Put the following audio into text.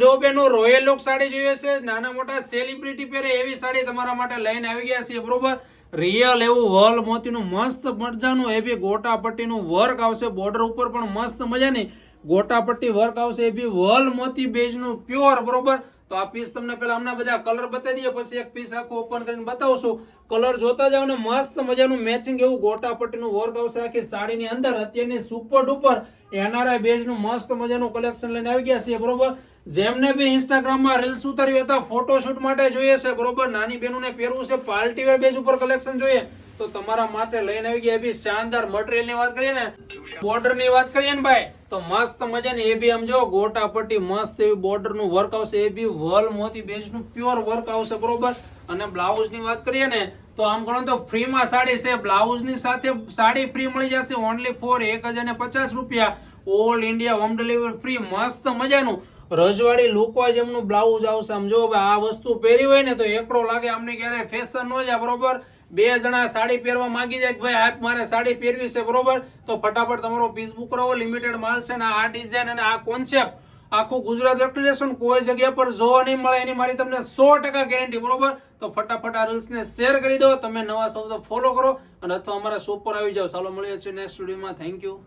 જો બેનો royal look sari જોઈએ છે, નાના મોટા સેલિબ્રિટી પહેરે એવી સાડી તમારા માટે લઈને આવી ગયા છીએ, બરોબર. રિયલ એવું વલ મોતીનું મસ્ત મજાનું એ બી ગોટા પટ્ટીનું વર્ક આવશે, બોર્ડર ઉપર પણ મસ્ત મજાની ગોટા પટ્ટી વર્ક આવશે, એ બી વલ મોતી બેઝનું પ્યોર, બરોબર. તો આ પીસ તમને પેલા હમણાં બધા કલર બતાવી દઈએ, પછી એક પીસ આખું ઓપન કરીને બતાવશું. કલર જોતા જાવ ને મસ્ત મજાનું મેચિંગ એવું ગોટા પટ્ટીનું વર્ક આવશે આખી સાડીની અંદર. અત્યારની સુપર ડુપર એનઆરઆઈ બેઝનું મસ્ત મજાનું કલેક્શન લઈને આવી ગયા છે, બરોબર. જેમને બી ઇન્સ્ટાગ્રામમાં રીલ્સ ઉતારવી હતા, ફોટોશૂટ માટે જોઈએ છે, બરોબર, નાની બહેનોને પહેરવું છે, પાર્ટી વેર બેઝ ઉપર કલેક્શન જોઈએ તો તમારા માટે લઈને આવી ગયા. એ બી શાનદાર મટીરિયલ ની વાત કરીએ ને, બોર્ડર ની વાત કરીએ ને ભાઈ, તો મસ્ત મજાની એ બી આમ જો ગોટા પટ્ટી મસ્ત એવી બોર્ડર નું વર્ક આવશે, એ બી વલ મોતી બેઝ નું પ્યોર વર્ક આવશે, બરોબર. અને બ્લાઉઝ ની વાત કરીએ ને તો આમ ગણો તો ફ્રી માં સાડી છે, બ્લાઉઝ ની સાથે સાડી ફ્રી મળી જશે ઓનલી ફોર 1050 રૂપિયા. All India home delivery free. મસ્ત મજાનું રજવાડી લુક વાઇઝ એમનું બ્લાઉઝ આવશે. આમ જો આ વસ્તુ પહેરી હોય ને તો એકડો લાગે, આમને ક્યારે ફેશન ન જાય, બરોબર. બે જણા સાડી પહેરવા માંગી જાય કે ભાઈ આ મારે સાડી પહેરવી છે, બરોબર, તો ફટાફટ તમારો પીસ બુક કરાવો. લિમિટેડ માલ છે ને આ ડિઝાઇન અને આ કોન્સેપ્ટ આખું ગુજરાત લખી લેશો ને કોઈ જગ્યા પર જોવા નહીં મળે, એની મારી તમને 100% ગેરંટી, બરોબર. તો ફટાફટ આ રીલ્સ ને શેર કરી દો. તમે નવા સૌ ફોલો કરો અને અથવા અમારા શોપ પર આવી જાઓ. ચાલો મળીએ છીએ નેક્સ્ટ વિડીયોમાં. Thank you.